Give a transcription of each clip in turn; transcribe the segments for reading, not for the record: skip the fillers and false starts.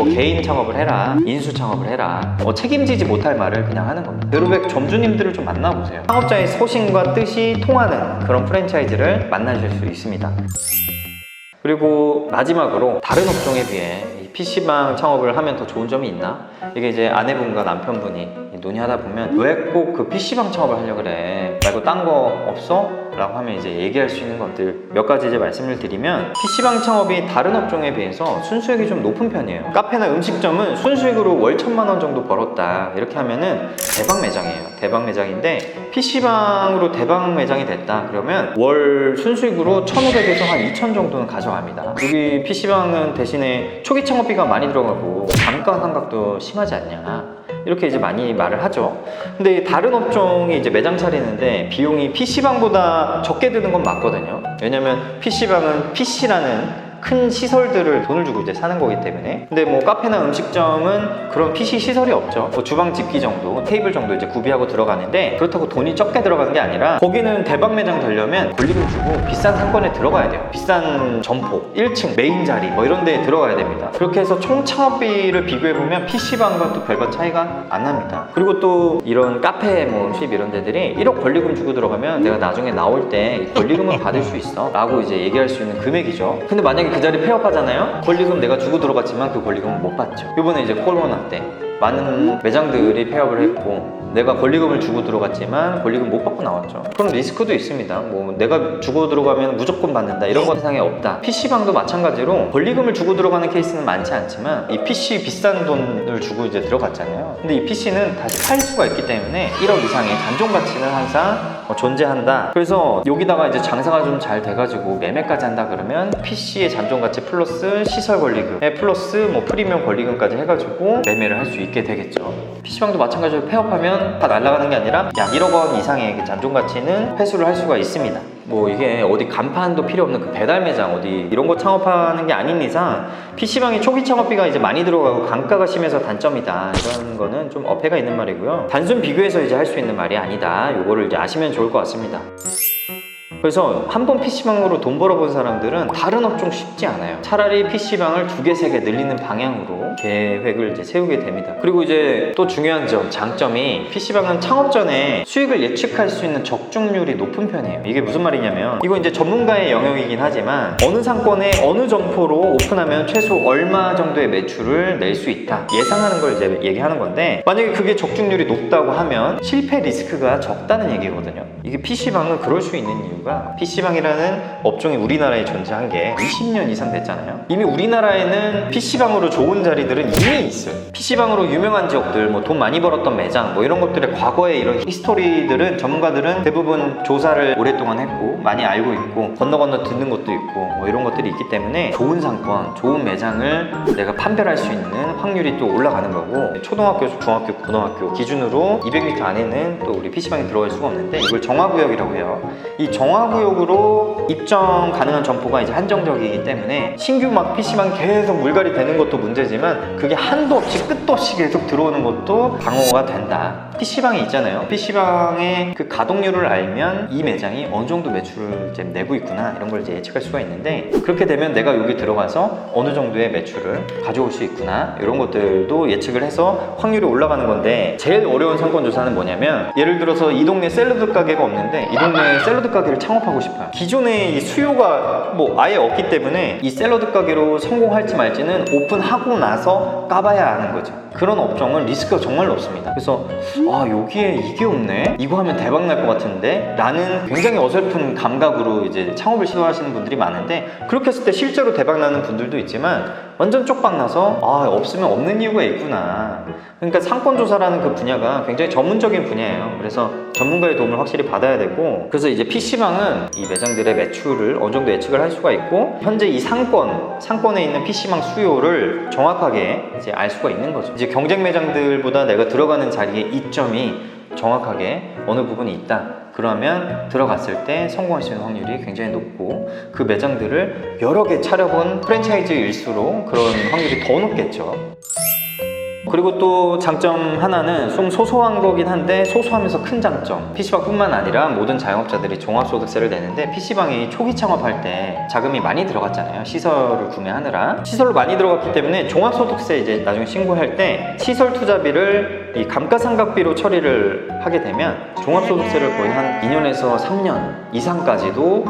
뭐 개인 창업을 해라, 인수 창업을 해라, 책임지지 못할 말을 그냥 하는 겁니다. 제로백 점주님들을 좀 만나보세요. 창업자의 소신과 뜻이 통하는 그런 프랜차이즈를 만나실 수 있습니다. 그리고 마지막으로 다른 업종에 비해 PC방 창업을 하면 더 좋은 점이 있나? 이게 이제 아내분과 남편분이 논의하다 보면 왜 꼭 그 PC방 창업을 하려고 그래? 말고 딴 거 없어? 라고 하면 이제 얘기할 수 있는 것들 몇 가지 이제 말씀을 드리면, PC방 창업이 다른 업종에 비해서 순수익이 좀 높은 편이에요. 카페나 음식점은 순수익으로 월 1,000만 원 정도 벌었다 이렇게 하면은 대박 매장이에요. 대박 매장인데 PC방으로 대박 매장이 됐다 그러면 월 순수익으로 1,500에서 한 2,000 정도는 가져갑니다. 여기 PC방은 대신에 초기 창업비가 많이 들어가고 단가 감각도 심하지 않냐, 이렇게 이제 많이 말을 하죠. 근데 다른 업종이 이제 매장 차리는데 비용이 PC방보다 적게 드는 건 맞거든요. 왜냐면 PC방은 PC라는 큰 시설들을 돈을 주고 이제 사는 거기 때문에. 근데 뭐 카페나 음식점은 그런 PC 시설이 없죠. 뭐 주방 집기 정도, 테이블 정도 이제 구비하고 들어가는데, 그렇다고 돈이 적게 들어가는 게 아니라 거기는 대박 매장 되려면 권리금 주고 비싼 상권에 들어가야 돼요. 비싼 점포, 1층 메인 자리 뭐 이런 데에 들어가야 됩니다. 그렇게 해서 총 창업비를 비교해보면 PC방과 또 별반 차이가 안 납니다. 그리고 또 이런 카페 뭐 수입 이런 데들이 1억 권리금 주고 들어가면 내가 나중에 나올 때 권리금을 받을 수 있어 라고 이제 얘기할 수 있는 금액이죠. 근데 만약에 그 자리 폐업하잖아요? 권리금 내가 주고 들어갔지만 그 권리금은 못 받죠. 이번에 이제 코로나 때 많은 매장들이 폐업을 했고 내가 권리금을 주고 들어갔지만 권리금 못 받고 나왔죠. 그런 리스크도 있습니다. 뭐 내가 주고 들어가면 무조건 받는다 이런 건 세상에 없다. PC방도 마찬가지로 권리금을 주고 들어가는 케이스는 많지 않지만 이 PC 비싼 돈을 주고 이제 들어갔잖아요. 근데 이 PC는 다시 팔 수가 있기 때문에 1억 이상의 잔존 가치는 항상 존재한다. 그래서 여기다가 이제 장사가 좀 잘 돼가지고 매매까지 한다 그러면 PC의 잔존 가치 플러스 시설 권리금에 플러스 뭐 프리미엄 권리금까지 해가지고 매매를 할 수 있게 되겠죠. PC방도 마찬가지로 폐업하면 다 날아가는 게 아니라 약 1억 원 이상의 그 잔존 가치는 회수를 할 수가 있습니다. 뭐 이게 어디 간판도 필요 없는 그 배달 매장 어디 이런 거 창업하는 게 아닌 이상 PC방이 초기 창업비가 이제 많이 들어가고 단가가 심해서 단점이다, 이런 거는 좀 어폐가 있는 말이고요. 단순 비교해서 이제 할 수 있는 말이 아니다. 요거를 이제 아시면 좋을 것 같습니다. 그래서 한번 PC방으로 돈 벌어본 사람들은 다른 업종 쉽지 않아요. 차라리 PC방을 2개, 3개 늘리는 방향으로 계획을 이제 세우게 됩니다. 그리고 이제 또 중요한 점, 장점이 PC방은 창업 전에 수익을 예측할 수 있는 적중률이 높은 편이에요. 이게 무슨 말이냐면, 이거 이제 전문가의 영역이긴 하지만 어느 상권에 어느 점포로 오픈하면 최소 얼마 정도의 매출을 낼 수 있다, 예상하는 걸 이제 얘기하는 건데, 만약에 그게 적중률이 높다고 하면 실패 리스크가 적다는 얘기거든요. 이게 PC방은 그럴 수 있는 이유가, PC방이라는 업종이 우리나라에 존재한 게 20년 이상 됐잖아요. 이미 우리나라에는 PC방으로 좋은 자리들은 이미 있어요. PC방으로 유명한 지역들, 뭐 돈 많이 벌었던 매장, 뭐 이런 것들의 과거의 이런 히스토리들은 전문가들은 대부분 조사를 오랫동안 했고 많이 알고 있고 건너 듣는 것도 있고 뭐 이런 것들이 있기 때문에 좋은 상권, 좋은 매장을 내가 판별할 수 있는 확률이 또 올라가는 거고, 초등학교, 중학교, 고등학교 기준으로 200m 안에는 또 우리 PC방에 들어갈 수가 없는데 이걸 정화구역이라고 해요. 이 정화구역으로 입점 가능한 점포가 이제 한정적이기 때문에 신규 막 PC방 계속 물갈이 되는 것도 문제지만 그게 한도 없이 끝도 없이 계속 들어오는 것도 방어가 된다. PC방이 있잖아요. PC방의 그 가동률을 알면 이 매장이 어느 정도 매출을 이제 내고 있구나, 이런 걸 이제 예측할 수가 있는데, 그렇게 되면 내가 여기 들어가서 어느 정도의 매출을 가져올 수 있구나, 이런 것들도 예측을 해서 확률이 올라가는 건데, 제일 어려운 상권 조사는 뭐냐면, 예를 들어서 이 동네 샐러드 가게가 없는데 이 동네에 샐러드 가게를 창업하고 싶어요. 기존에 이 수요가 뭐 아예 없기 때문에 이 샐러드 가게로 성공할지 말지는 오픈하고 나서 까봐야 하는 거죠. 그런 업종은 리스크가 정말 높습니다. 그래서 여기에 이게 없네? 이거 하면 대박 날 것 같은데? 라는 굉장히 어설픈 감각으로 이제 창업을 시도하시는 분들이 많은데, 그렇게 했을 때 실제로 대박 나는 분들도 있지만 완전 쪽박 나서 없으면 없는 이유가 있구나. 그러니까 상권조사라는 그 분야가 굉장히 전문적인 분야예요. 그래서 전문가의 도움을 확실히 받아야 되고, 그래서 이제 PC방은 이 매장들의 매출을 어느 정도 예측을 할 수가 있고, 현재 이 상권에 있는 PC방 수요를 정확하게 이제 알 수가 있는 거죠. 이제 경쟁 매장들보다 내가 들어가는 자리의 이점이 정확하게 어느 부분이 있다, 그러면 들어갔을 때 성공할 수 있는 확률이 굉장히 높고, 그 매장들을 여러 개 차려본 프랜차이즈일수록 그런 확률이 더 높겠죠. 그리고 또 장점 하나는 좀 소소한 거긴 한데 소소하면서 큰 장점, PC방뿐만 아니라 모든 자영업자들이 종합소득세를 내는데 PC방이 초기 창업할 때 자금이 많이 들어갔잖아요. 시설을 구매하느라 시설로 많이 들어갔기 때문에 종합소득세 이제 나중에 신고할 때 시설 투자비를 이 감가상각비로 처리를 하게 되면 종합소득세를 거의 한 2년에서 3년 이상까지도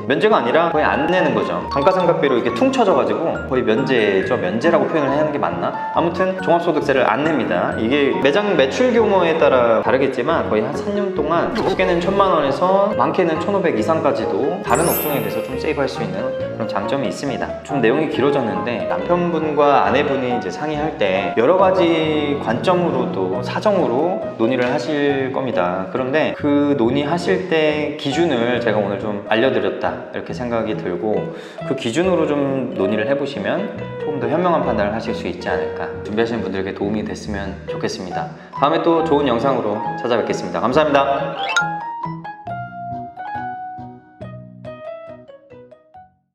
면제가 아니라 거의 안 내는 거죠. 감가상각비로 이렇게 퉁쳐져가지고 거의 면제라고 표현을 해야 하는 게 맞나? 아무튼 종합소득세를 안 냅니다. 이게 매장 매출 규모에 따라 다르겠지만 거의 한 3년 동안 적게는 1,000만 원에서 많게는 1,500 이상까지도 다른 업종에 비해서 좀 세이브할 수 있는 그런 장점이 있습니다. 좀 내용이 길어졌는데 남편분과 아내분이 이제 상의할 때 여러 가지 관점으로도 사정으로 논의를 하실 겁니다. 그런데 그 논의하실 때 기준을 제가 오늘 좀 알려드렸다 이렇게 생각이 들고 그 기준으로 좀 논의를 해보시면 조금 더 현명한 판단을 하실 수 있지 않을까, 준비하시는 분들에게 도움이 됐으면 좋겠습니다. 다음에 또 좋은 영상으로 찾아뵙겠습니다. 감사합니다.